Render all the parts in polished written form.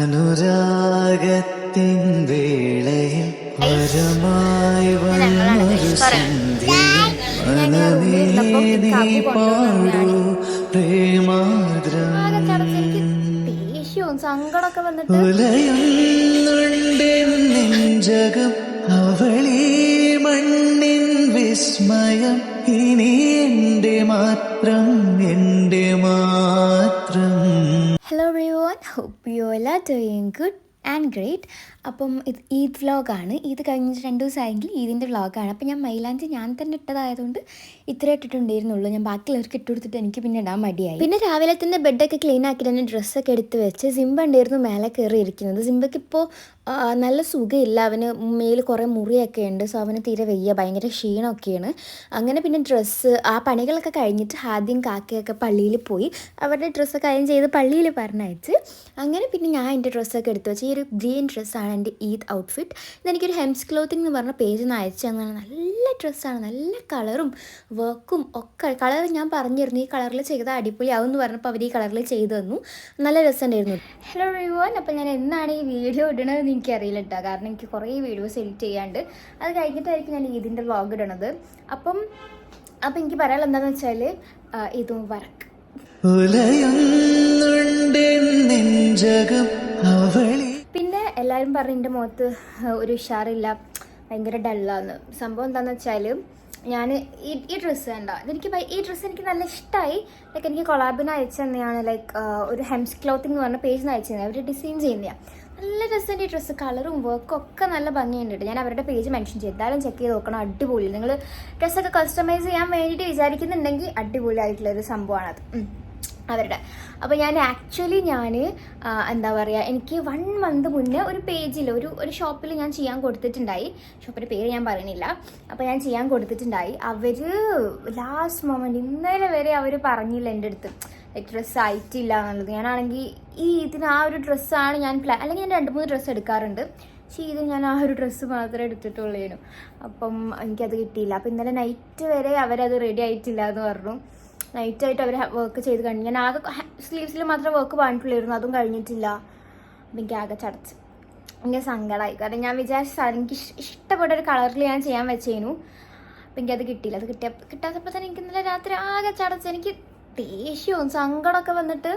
അനുരാഗത്തിൻ വേളയിൽ പരമായി വന്നൊരു സന്ധ്യയിൽ മനമേ നീ പാടൂ പ്രേമാദ്രം സങ്കടമൊക്കെ വന്നിട്ട് ഉലയുന്നുണ്ടെൻ നെഞ്ചകം അവളീ മണ്ണിൻ വിസ്മയം ഇനി എൻ്റെ മാത്രം എൻ്റെ മാത്രം. Hello everyone, hope you all are doing good and great. അപ്പം ഇത് ഈദ് വ്ളോഗാണ്. ഈദ് കഴിഞ്ഞിട്ട് 2 ദിവസമായെങ്കിൽ ഈദിൻ്റെ വ്ളോഗാണ്. അപ്പം ഞാൻ മൈലാഞ്ചി ഞാൻ തന്നെ ഇട്ടതായതുകൊണ്ട് ഇത്ര ഇട്ടിട്ടുണ്ടായിരുന്നുള്ളൂ. ഞാൻ ബാക്കിയുള്ളവർക്ക് ഇട്ട് കൊടുത്തിട്ട് എനിക്ക് പിന്നെ ഇടാൻ മടിയായി. പിന്നെ രാവിലെ തന്നെ ബെഡൊക്കെ ക്ലീൻ ആക്കി തന്നെ ഡ്രസ്സൊക്കെ എടുത്ത് വെച്ച് സിംബ ഉണ്ടായിരുന്നു മേലെ കയറി ഇരിക്കുന്നത്. സിംബയ്ക്ക് ഇപ്പോൾ നല്ല സുഖമില്ല, അവന് മേൽ കുറേ മുറിയൊക്കെ ഉണ്ട്. സോ അവന് തീരെ വയ്യ, ഭയങ്കര ക്ഷീണമൊക്കെയാണ്. അങ്ങനെ പിന്നെ ഡ്രസ്സ് ആ പണികളൊക്കെ കഴിഞ്ഞിട്ട് ആദ്യം കാക്കയൊക്കെ പള്ളിയിൽ പോയി അവരുടെ ഡ്രസ്സൊക്കെ അയൺ ചെയ്ത് പള്ളിയിൽ പറഞ്ഞയച്ച് അങ്ങനെ പിന്നെ ഞാൻ എൻ്റെ ഡ്രസ്സൊക്കെ എടുത്ത് വെച്ച് ഈ ഒരു ഗ്രീൻ ഡ്രസ്സാണ് എൻ്റെ ഈദ് ഔട്ട്ഫിറ്റ്. ഇതെനിക്കൊരു ഹെംസ് ക്ലോത്തിങ് എന്ന് പറഞ്ഞ പേജിൽ നിന്ന് അയച്ചു തന്നാണ്. നല്ല ഡ്രസ്സാണ്, നല്ല കളറും വർക്കും ഒക്കെ. കളർ ഞാൻ പറഞ്ഞിരുന്നു ഈ കളറിൽ ചെയ്താൽ അടിപൊളിയാവും എന്ന് പറഞ്ഞപ്പോൾ അവർ ഈ കളറിൽ ചെയ്തു തന്നു. നല്ല രസമുണ്ടായിരുന്നു. ഹലോ എവരിവൺ, അപ്പോൾ ഞാൻ എന്നാണ് ഈ വീഡിയോ ഇടണതെന്ന് എനിക്കറിയില്ല കേട്ടോ, കാരണം എനിക്ക് കുറേ വീഡിയോസ് എഡിറ്റ് ചെയ്യാണ്ട്. അത് കഴിഞ്ഞിട്ടായിരിക്കും ഞാൻ ഈദിൻ്റെ വ്ളോഗ് ഇടണത്. അപ്പം എനിക്ക് പറയാനുള്ളത് എന്താണെന്ന് വെച്ചാൽ ഇതും വർക്ക് പിന്നെ എല്ലാവരും പറഞ്ഞു എൻ്റെ മുഖത്ത് ഒരു ഉഷാറില്ല, ഭയങ്കര ഡള്ളാന്ന്. സംഭവം എന്താണെന്ന് വെച്ചാൽ ഞാൻ ഈ ഡ്രസ്സ് വേണ്ട ഈ ഡ്രസ്സ് എനിക്ക് നല്ല ഇഷ്ടമായി. ലൈക്ക് എനിക്ക് കൊളാബിന് അയച്ചു തന്നെയാണ്, ലൈക്ക് ഒരു ഹെംസ് ക്ലോത്തിങ് എന്ന് പറഞ്ഞ പേജിന് അയച്ചു തന്നെ, അവർ ഡിസൈൻ ചെയ്യുന്നതാണ്. നല്ല രസമുണ്ട് ഈ ഡ്രസ്സ്, കളറും വർക്കും ഒക്കെ നല്ല ഭംഗിയുണ്ട്. ഞാൻ അവരുടെ പേജ് മെൻഷൻ ചെയ്യും, എന്തായാലും ചെക്ക് ചെയ്ത് നോക്കണം. അടിപൊളി. നിങ്ങൾ ഡ്രസ്സൊക്കെ കസ്റ്റമൈസ് ചെയ്യാൻ വേണ്ടിയിട്ട് വിചാരിക്കുന്നുണ്ടെങ്കിൽ അടിപൊളിയായിട്ടുള്ളൊരു സംഭവമാണത് അവരുടെ. അപ്പോൾ ഞാൻ എന്താ പറയുക, എനിക്ക് 1 month മുന്നേ ഒരു പേജിൽ ഒരു ഷോപ്പിൽ ഞാൻ ചെയ്യാൻ കൊടുത്തിട്ടുണ്ടായി. ഷോപ്പിൻ്റെ പേര് ഞാൻ പറയണില്ല. അപ്പോൾ ഞാൻ ചെയ്യാൻ കൊടുത്തിട്ടുണ്ടായി. അവർ ലാസ്റ്റ് മൊമെൻറ്റ് ഇന്നലെ വരെ അവർ പറഞ്ഞില്ല എൻ്റെ അടുത്ത് ലൈക്ക് ഡ്രസ്സ് ആയിട്ടില്ല എന്നുള്ളത്. ഞാനാണെങ്കിൽ ഇതിന് ആ ഒരു ഡ്രസ്സാണ് ഞാൻ അല്ലെങ്കിൽ ഞാൻ 2-3 ഡ്രസ്സ് എടുക്കാറുണ്ട്, പക്ഷേ ഇത് ഞാൻ ആ ഒരു ഡ്രസ്സ് മാത്രമേ എടുത്തിട്ടുള്ളൂ. അപ്പം എനിക്കത് കിട്ടിയില്ല. അപ്പോൾ ഇന്നലെ നൈറ്റ് വരെ അവരത് റെഡി ആയിട്ടില്ല എന്ന് പറഞ്ഞു. നൈറ്റായിട്ട് അവർ വർക്ക് ചെയ്ത് കഴിഞ്ഞു. ഞാൻ ആകെ സ്ലീവ്സിൽ മാത്രമേ വർക്ക് പറഞ്ഞിട്ടുള്ളായിരുന്നു, അതും കഴിഞ്ഞിട്ടില്ല. അപ്പം എനിക്ക് ആകെ ചടച്ച്, എനിക്ക് സങ്കടമായി. കാരണം ഞാൻ വിചാരിച്ച എനിക്ക് ഇഷ്ടപ്പെട്ട ഒരു കളറിൽ ഞാൻ ചെയ്യാൻ വെച്ചേനു. അപ്പം എനിക്കത് കിട്ടിയില്ല. അത് കിട്ടാത്തപ്പോൾ തന്നെ എനിക്ക് ഇന്നലെ രാത്രി ആകെ ചടച്ച്, എനിക്ക് ദേഷ്യവും സങ്കടമൊക്കെ വന്നിട്ട്.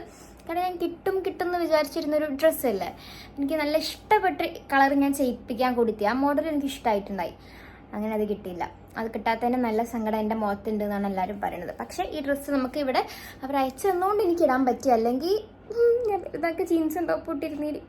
കാരണം ഞാൻ കിട്ടും എന്ന് വിചാരിച്ചിരുന്നൊരു ഡ്രസ്സല്ലേ, എനിക്ക് നല്ല ഇഷ്ടപ്പെട്ട കളർ ഞാൻ ചെയ്യിപ്പിക്കാൻ കൊടുത്തി. ആ മോഡൽ എനിക്ക് ഇഷ്ടമായിട്ടുണ്ടായി. അങ്ങനെ അത് കിട്ടിയില്ല. അത് കിട്ടാത്തതിന് നല്ല സങ്കടം എൻ്റെ മുഖത്തുണ്ട് എന്നാണ് എല്ലാവരും പറയുന്നത്. പക്ഷേ ഈ ഡ്രസ്സ് നമുക്ക് ഇവിടെ അവർ അയച്ചു തന്നുകൊണ്ട് എനിക്ക് ഇടാൻ പറ്റി, അല്ലെങ്കിൽ ഞാൻ ഇതൊക്കെ ജീൻസും ടോപ്പ് ഇട്ടിരുന്നേരി.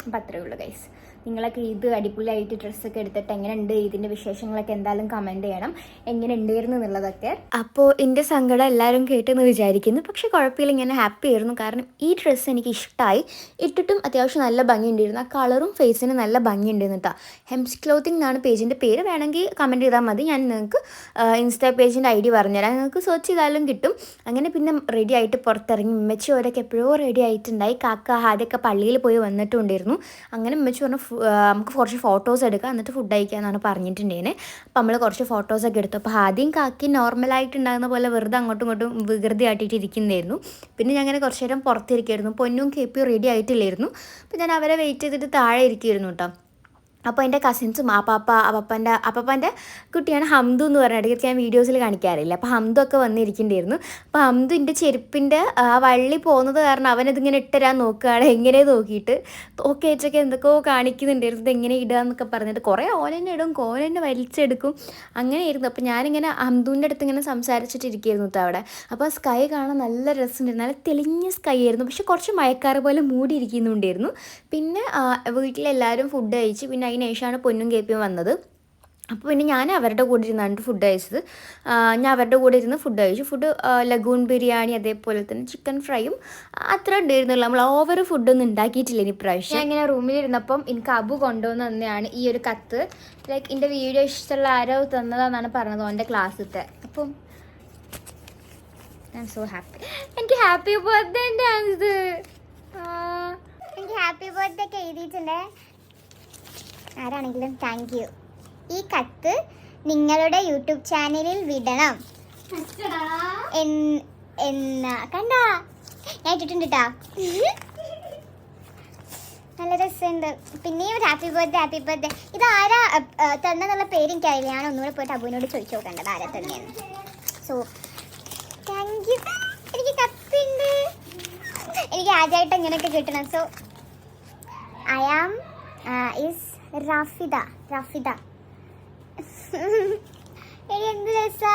അപ്പം അത്രയേ ഉള്ളൂ ഗൈസ്. നിങ്ങളൊക്കെ ഇത് അടിപൊളിയായിട്ട് ഡ്രസ്സൊക്കെ എടുത്തിട്ട് എങ്ങനെയുണ്ട്, ഇതിൻ്റെ വിശേഷങ്ങളൊക്കെ എന്തായാലും കമൻറ്റ് ചെയ്യണം, എങ്ങനെ ഉണ്ടായിരുന്നു എന്നുള്ളതൊക്കെ. അപ്പോൾ എൻ്റെ സങ്കടം എല്ലാവരും കേട്ടെന്ന് വിചാരിക്കുന്നു. പക്ഷേ കുഴപ്പമില്ല, ഇങ്ങനെ ഹാപ്പി ആയിരുന്നു. കാരണം ഈ ഡ്രസ്സ് എനിക്ക് ഇഷ്ടമായി, ഇട്ടിട്ടും അത്യാവശ്യം നല്ല ഭംഗിയുണ്ടായിരുന്നു. ആ കളറും ഫേസിന് നല്ല ഭംഗിയുണ്ടായിരുന്നു കേട്ടോ. ഹെംസ് ക്ലോത്തിങ് എന്നാണ് പേജിൻ്റെ പേര്. വേണമെങ്കിൽ കമൻറ്റ് ചെയ്താൽ മതി, ഞാൻ നിങ്ങൾക്ക് ഇൻസ്റ്റാ പേജിൻ്റെ ID പറഞ്ഞുതരാം. നിങ്ങൾക്ക് സെർച്ച് ചെയ്താലും കിട്ടും. അങ്ങനെ പിന്നെ റെഡി ആയിട്ട് പുറത്തിറങ്ങി. ഉമ്മച്ചി ഓരൊക്കെ എപ്പോഴോ റെഡി ആയിട്ടുണ്ടായി. കാക്ക ആദ്യമൊക്കെ പള്ളിയിൽ പോയി വന്നിട്ടുണ്ടായിരുന്നു. അങ്ങനെ ഉമ്മച്ചി പറഞ്ഞു നമുക്ക് കുറച്ച് ഫോട്ടോസ് എടുക്കാം, എന്നിട്ട് ഫുഡ് കഴിക്കാമെന്നാണ് പറഞ്ഞിട്ടുണ്ടായിരുന്നത്. അപ്പം നമ്മൾ കുറച്ച് ഫോട്ടോസൊക്കെ എടുത്തു. അപ്പോൾ ആദ്യം കാക്കി നോർമലായിട്ടുണ്ടാകുന്ന പോലെ വെറുതെ അങ്ങോട്ടും ഇങ്ങോട്ടും വികൃതി ആട്ടിയിട്ട് ഇരിക്കുന്നതായിരുന്നു. പിന്നെ ഞാൻ അങ്ങനെ കുറച്ച് നേരം പുറത്തിരിക്കുമായിരുന്നു. പൊന്നും കേപ്പിയും റെഡി ആയിട്ടില്ലായിരുന്നു. അപ്പോൾ ഞാൻ അവരെ വെയിറ്റ് ചെയ്തിട്ട് താഴെ ഇരിക്കുമായിരുന്നു കേട്ടോ. അപ്പോൾ എൻ്റെ കസിൻസും അപ്പൻ്റെ കുട്ടിയാണ് ഹംദു എന്ന് പറഞ്ഞ, ഇടയ്ക്ക് ഞാൻ വീഡിയോസിൽ കാണിക്കാറില്ല. അപ്പോൾ ഹംദു ഒക്കെ വന്നിരിക്കേണ്ടിയിരുന്നു. അപ്പോൾ ഹംദു എൻ്റെ ചെരുപ്പിൻ്റെ ആ വള്ളി പോകുന്നത് കാരണം അവനതിങ്ങനെ ഇട്ടുതരാൻ നോക്കുകയാണ്. എങ്ങനെ നോക്കിയിട്ട് ഓക്കേറ്റൊക്കെ എന്തൊക്കെയോ കാണിക്കുന്നുണ്ടായിരുന്നു, ഇതെങ്ങനെ ഇടുക എന്നൊക്കെ പറഞ്ഞിട്ട് കുറേ ഓലെന്നെ ഇടും, കോലെന്നെ വലിച്ചെടുക്കും, അങ്ങനെയായിരുന്നു. അപ്പോൾ ഞാനിങ്ങനെ ഹംദുവിൻ്റെ അടുത്ത് ഇങ്ങനെ സംസാരിച്ചിട്ടിരിക്കുകയായിരുന്നു കേട്ടോ അവിടെ. അപ്പോൾ സ്കൈ കാണാൻ നല്ല രസമുണ്ടായിരുന്നു, നല്ല തെളിഞ്ഞ സ്കൈ ആയിരുന്നു. പക്ഷെ കുറച്ച് മയക്കാറ് പോലെ മൂടിയിരിക്കുന്നുണ്ടായിരുന്നു. പിന്നെ വീട്ടിലെല്ലാവരും ഫുഡ് കഴിച്ച് പിന്നെ അതിന് ശേഷമാണ് പൊന്നും കേപ്പിയും വന്നത്. അപ്പോൾ പിന്നെ ഞാൻ അവരുടെ കൂടെ ഇരുന്നാണ് ഫുഡ് കഴിച്ചത്. ഞാൻ അവരുടെ കൂടെ ഇരുന്ന് ഫുഡ് കഴിച്ചു. ഫുഡ് ലഗൂൺ ബിരിയാണി, അതേപോലെ തന്നെ ചിക്കൻ ഫ്രൈയും അത്ര ഉണ്ടായിരുന്നുള്ളൂ. നമ്മൾ ഓവർ ഫുഡൊന്നും ഉണ്ടാക്കിയിട്ടില്ല ഇനി പ്രാവശ്യം. ഞാൻ ഇങ്ങനെ റൂമിലിരുന്നപ്പം എനിക്ക് അബു കൊണ്ടുവന്ന് തന്നെയാണ് ഈ ഒരു കത്ത്. ലൈക്ക് എൻ്റെ വീഡിയോ ഇഷ്ടമുള്ള ആരോ തന്നതാണെന്നാണ് പറഞ്ഞത്, എൻ്റെ ക്ലാസ്സിലത്തെ. അപ്പം ഐ ആം സോ ഹാപ്പി. എനിക്ക് ഹാപ്പി ബർത്ത്ഡേ ഉണ്ട് ഇത്. എനിക്ക് ഹാപ്പി ബർത്ത്ഡേ ഒക്കെ എഴുതിയിട്ടുണ്ട്. ആരാണെങ്കിലും താങ്ക് യു. ഈ കത്ത് നിങ്ങളുടെ യൂട്യൂബ് ചാനലിൽ വിടണം കണ്ടാ, ഞാൻ ഇട്ടിട്ടുണ്ട് കേട്ടാ. രസമുണ്ട്. പിന്നെയും ഹാപ്പി ബർത്ത്ഡേ. ഇത് ആരാ തന്നെന്നുള്ള പേര് എനിക്കറിയില്ല. ഞാൻ ഒന്നുകൂടെ പോയിട്ട് അബുവിനോട് ചോദിച്ചു നോക്കേണ്ടത് ആരാ തന്നെയെന്ന്. So thank you. എനിക്ക് കപ്പുണ്ട്. എനിക്ക് ആദ്യമായിട്ട് ഇങ്ങനെയൊക്കെ കിട്ടണം. So I am is Rafida. എന്ത് രസാ.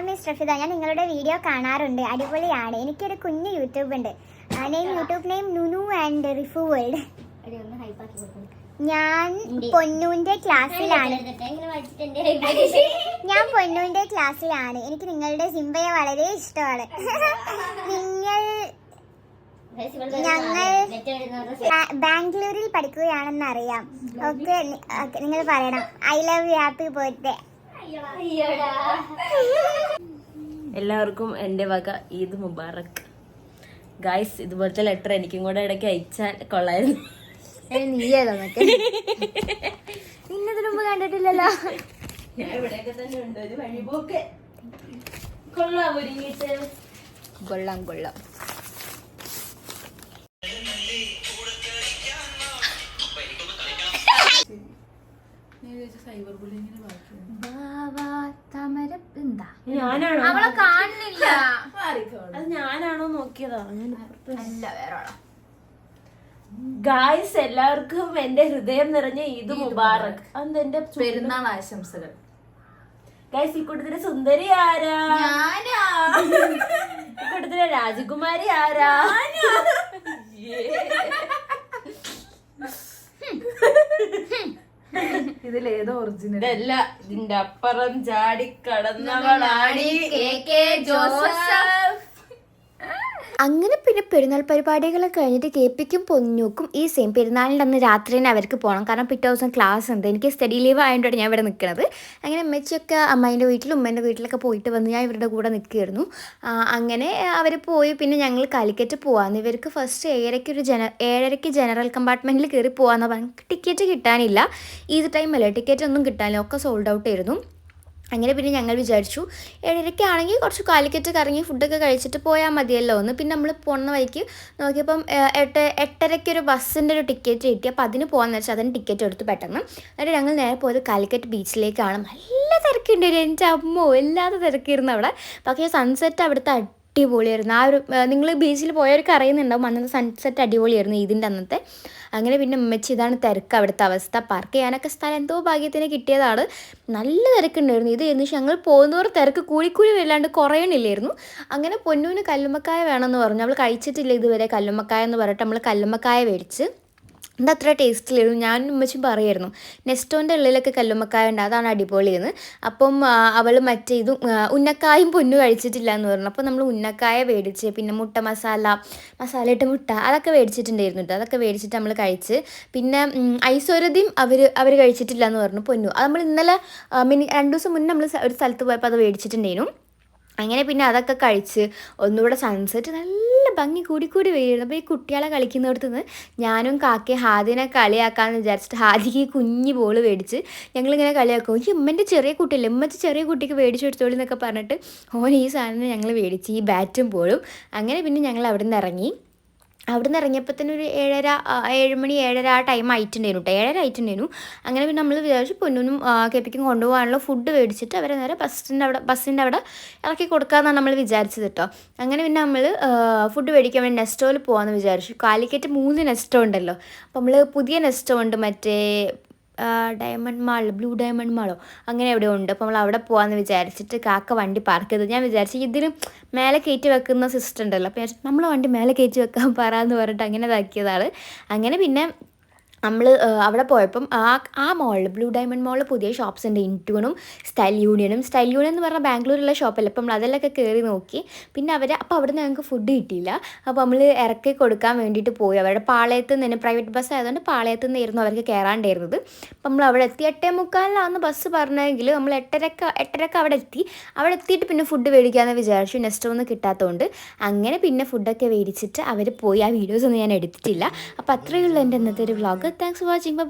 മിസ് റഫിദ, ഞാൻ നിങ്ങളുടെ വീഡിയോ കാണാറുണ്ട്, അടിപൊളിയാണ്. എനിക്കൊരു കുഞ്ഞ് യൂട്യൂബ് ഉണ്ട്. YouTube name Nunu and Rifu world. ഞാൻ പൊന്നൂന്റെ ക്ലാസ്സിലാണ്. എനിക്ക് നിങ്ങളുടെ സിംബയെ വളരെ ഇഷ്ടമാണ്. ഞങ്ങൾ ബാംഗ്ലൂരിൽ പഠിക്കുകയാണെന്ന് അറിയാം. ഓക്കെ, നിങ്ങൾ പറയണം I love you, happy birthday. എല്ലാവർക്കും എൻ്റെ വക ഈദ് മുബാറക്. ഗായ്സ്, ഇതുപോലത്തെ ലെറ്റർ എനിക്കും കൂടെ ഇടയ്ക്ക് അയച്ചാൽ കൊള്ളായിരുന്നു. ഇന്നതിന് മുമ്പ് കണ്ടിട്ടില്ലല്ലോ. ഞാൻ ഇവിടെയൊക്കെ തന്നെ ഉണ്ട് ഒരു വഴിപോക്ക്. കൊള്ളാം, ഒരുങ്ങിട്ട് കൊള്ളാം. ഞാനാണോ? അവളെ കാണുന്നില്ല. അത് ഞാനാണോ നോക്കിയതാ? അല്ല, വേറെ. ഗായ്സ്, എല്ലാവർക്കും എന്റെ ഹൃദയം നിറഞ്ഞ ഈദ് മുബാറക്. അതെന്റെ പെരുന്നാൾ ആശംസകൾ. ഗായ്സ്, ഈ കൂട്ടത്തിലെ സുന്ദരി ആരാ? ഈ കൂട്ടത്തിലെ രാജകുമാരി ആരാ? ഇതിലേതോ ഒറിജിനൽ. ഇതല്ല, ഇതിന്റെ അപ്പുറം ചാടി കടന്നവളാണി കെ ജോസഫ്. അങ്ങനെ പിന്നെ പെരുന്നാൾ പരിപാടികളൊക്കെ കഴിഞ്ഞിട്ട് കേപ്പിക്കും പൊന്നൂക്കും ഈ സെയിം പെരുന്നാളിൻ്റെ അന്ന് രാത്രി തന്നെ അവർക്ക് പോകണം. കാരണം പിറ്റേ ദിവസം ക്ലാസ് ഉണ്ട്. എനിക്ക് സ്റ്റഡി ലീവ് ആയതുകൊണ്ടാണ് ഞാൻ ഇവിടെ നിൽക്കുന്നത്. അങ്ങനെ അമ്മച്ചിയൊക്കെ അമ്മേൻ്റെ വീട്ടിലും ഉമ്മേൻ്റെ വീട്ടിലൊക്കെ പോയിട്ട് വന്ന് ഞാൻ ഇവരുടെ കൂടെ നിൽക്കുകയായിരുന്നു. അങ്ങനെ അവർ പോയി. പിന്നെ ഞങ്ങൾ കാലിക്കറ്റ് പോകാമെന്ന്. ഇവർക്ക് ഫസ്റ്റ് 7:30 ജനറൽ കമ്പാർട്ട്മെൻറ്റിൽ കയറി പോകാമെന്ന് പറഞ്ഞു. ടിക്കറ്റ് കിട്ടാനില്ല. ഈദ് ടൈമല്ലേ, ടിക്കറ്റ് ഒന്നും കിട്ടാനില്ല, ഒക്കെ സോൾഡ് ഔട്ട് ആയിരുന്നു. അങ്ങനെ പിന്നെ ഞങ്ങൾ വിചാരിച്ചു 7:30 ആണെങ്കിൽ കുറച്ച് കാലിക്കറ്റ് കറങ്ങി ഫുഡൊക്കെ കഴിച്ചിട്ട് പോയാൽ മതിയല്ലോ എന്ന്. പിന്നെ നമ്മൾ പോകുന്ന വഴിക്ക് നോക്കിയപ്പം 8:30 ഒരു ബസ്സിൻ്റെ ഒരു ടിക്കറ്റ് കിട്ടി. അപ്പോൾ അതിന് പോകാമെന്ന് വെച്ചാൽ അതിന് ടിക്കറ്റ് എടുത്ത് പെട്ടെന്ന്. എന്നിട്ട് ഞങ്ങൾ നേരെ പോയത് കാലിക്കറ്റ് ബീച്ചിലേക്കാണ്. നല്ല തിരക്കുണ്ടായിരുന്നു. എൻ്റെ അമ്മോ, എല്ലാത്ത തിരക്കിയിരുന്നു അവിടെ. പക്ഷേ സൺസെറ്റ് അവിടുത്തെ അടിപൊളിയായിരുന്നു. ആ ഒരു നിങ്ങൾ ബീച്ചിൽ പോയവർക്ക് അറിയുന്നുണ്ടാവും, അന്നത്തെ സൺസെറ്റ് അടിപൊളിയായിരുന്നു ഇതിൻ്റെ അന്നത്തെ. അങ്ങനെ പിന്നെ ഉമ്മച്ചി ഇതാണ് തിരക്ക് അവിടുത്തെ അവസ്ഥ. പാർക്ക് ചെയ്യാനൊക്കെ സ്ഥലം എന്തോ ഭാഗ്യത്തിന് കിട്ടിയതാണ്. നല്ല തിരക്കുണ്ടായിരുന്നു. ഇത് എന്ന് വെച്ചാൽ ഞങ്ങൾ പോകുന്നവർ തിരക്ക് കൂടി വല്ലാണ്ട് കുറയണില്ലായിരുന്നു. അങ്ങനെ പൊന്നൂന് കല്ലുമ്മക്കായ വേണമെന്ന് പറഞ്ഞു. അവൾ കഴിച്ചിട്ടില്ല ഇതുവരെ കല്ലുമ്മക്കായ എന്ന് പറഞ്ഞിട്ട് നമ്മൾ കല്ലുമ്മക്കായ മേടിച്ച്. ഇത് അത്ര ടേസ്റ്റിലായിരുന്നു. ഞാനും ഉമ്മച്ചും പറയുമായിരുന്നു നെസ്റ്റോൻ്റെ ഉള്ളിലൊക്കെ കല്ലുമ്മക്കായ ഉണ്ട്, അതാണ് അടിപൊളിയെന്ന്. അപ്പം അവൾ മറ്റേ ഇതും ഉന്നക്കായും പൊന്നു കഴിച്ചിട്ടില്ല എന്ന് പറഞ്ഞു. അപ്പോൾ നമ്മൾ ഉന്നക്കായ മേടിച്ച് പിന്നെ മുട്ട മസാലയിട്ട മുട്ട അതൊക്കെ മേടിച്ചിട്ടുണ്ടായിരുന്നു കേട്ടോ. അതൊക്കെ മേടിച്ചിട്ട് നമ്മൾ കഴിച്ച്. പിന്നെ ഐശ്വര്യതയും അവർ കഴിച്ചിട്ടില്ല എന്ന് പറഞ്ഞു പൊന്നു. അത് നമ്മൾ ഇന്നലെ 2 ദിവസം മുന്നേ നമ്മൾ ഒരു സ്ഥലത്ത് പോയപ്പോൾ അത് മേടിച്ചിട്ടുണ്ടായിരുന്നു. അങ്ങനെ പിന്നെ അതൊക്കെ കഴിച്ച് ഒന്നുകൂടെ സൺസെറ്റ് നല്ല ഭംഗി കൂടി വരുന്നു. അപ്പോൾ ഈ കുട്ടികളെ കളിക്കുന്നിടത്ത് നിന്ന് ഞാനും കാക്കയും ഹാദിനെ കളിയാക്കാമെന്ന് വിചാരിച്ചിട്ട് ഹാദിക്ക് കുഞ്ഞ് ബോൾ മേടിച്ച് ഞങ്ങളിങ്ങനെ കളിയാക്കും. ഈ ഉമ്മൻ്റെ ചെറിയ കുട്ടിയല്ലേ, ഉമ്മച്ച് ചെറിയ കുട്ടിക്ക് മേടിച്ച് എടുത്തോളി എന്നൊക്കെ പറഞ്ഞിട്ട് ഓൻ ഈ സാധനം ഞങ്ങൾ മേടിച്ച്, ഈ ബാറ്റും ബോളും. അങ്ങനെ പിന്നെ ഞങ്ങൾ അവിടെ നിന്ന് ഇറങ്ങി. അവിടെ നിന്ന് ഇറങ്ങിയപ്പോൾ തന്നെ ഒരു 7 മണി 7:30 ആ ടൈം ആയിട്ടുണ്ടായിരുന്നു കേട്ടോ. 7:30 ആയിട്ടുണ്ടായിരുന്നു. അങ്ങനെ പിന്നെ നമ്മൾ വിചാരിച്ചു പൊന്നൂനും കെപ്പിക്കും കൊണ്ടുപോകാനുള്ള ഫുഡ് മേടിച്ചിട്ട് അവരെ നേരെ ബസ്സിൻ്റെ അവിടെ ഇറക്കി കൊടുക്കാമെന്നാണ് നമ്മൾ വിചാരിച്ചത് കേട്ടോ. അങ്ങനെ പിന്നെ നമ്മൾ ഫുഡ് മേടിക്കാൻ വേണ്ടി നെസ്റ്റോയിൽ പോകാമെന്ന് വിചാരിച്ചു. കാലിക്കറ്റ് 3 നെസ്റ്റോ ഉണ്ടല്ലോ. അപ്പോൾ നമ്മൾ പുതിയ നെസ്റ്റോ ഉണ്ട്, മറ്റേ ഡയമണ്ട് മാൾ, ബ്ലൂ ഡയമണ്ട് മാളോ അങ്ങനെ എവിടെയോ ഉണ്ട്. അപ്പോൾ നമ്മൾ അവിടെ പോകാമെന്ന് വിചാരിച്ചിട്ട് കാക്ക വണ്ടി പാർക്ക് ചെയ്തു. ഞാൻ വിചാരിച്ചു ഇതിന് മേലെ കയറ്റി വെക്കുന്ന സിസ്റ്റം ഉണ്ടല്ലോ, അപ്പോൾ നമ്മൾ വണ്ടി മേലെ കയറ്റി വെക്കാൻ പറയാമെന്ന് പറഞ്ഞിട്ട് അങ്ങനെ ഇതാക്കിയതാണ്. അങ്ങനെ പിന്നെ നമ്മൾ അവിടെ പോയപ്പം ആ മോളിൽ ബ്ലൂ ഡയമണ്ട് മോളിൽ പുതിയ ഷോപ്സ് ഉണ്ട്, ഇൻട്യൂണും സ്റ്റൈൽ യൂണിയൻ എന്ന് പറഞ്ഞാൽ ബാംഗ്ലൂരിലുള്ള ഷോപ്പല്ലേ. അപ്പം നമ്മൾ അതിലൊക്കെ കയറി നോക്കി. പിന്നെ അപ്പോൾ അവിടെ നിന്ന് ഞങ്ങൾക്ക് ഫുഡ് കിട്ടിയില്ല. അപ്പോൾ നമ്മൾ ഇറക്കി കൊടുക്കാൻ വേണ്ടിയിട്ട് പോയി. അവരുടെ പാളയത്ത് നിന്ന് തന്നെ പ്രൈവറ്റ് ബസ് ആയതുകൊണ്ട് പാളയത്ത് നിന്നായിരുന്നു അവർക്ക് കയറാണ്ടായിരുന്നത്. അപ്പം നമ്മൾ അവിടെ എത്തി 8:45 ബസ് പറഞ്ഞെങ്കിൽ നമ്മൾ 8:30 അവിടെ എത്തി. അവിടെ എത്തിയിട്ട് പിന്നെ ഫുഡ് മേടിക്കാമെന്ന് വിചാരിച്ചു, നെക്സ്റ്റ് ഒന്നും കിട്ടാത്തതുകൊണ്ട്. അങ്ങനെ പിന്നെ ഫുഡൊക്കെ മേടിച്ചിട്ട് അവർ പോയി. ആ വീഡിയോസ് ഒന്നും ഞാൻ എടുത്തിട്ടില്ല. അപ്പോൾ അത്രയേ ഉള്ളൂ എൻ്റെ ഇന്നത്തെ ഒരു vlog. Thanks for watching. Bye bye.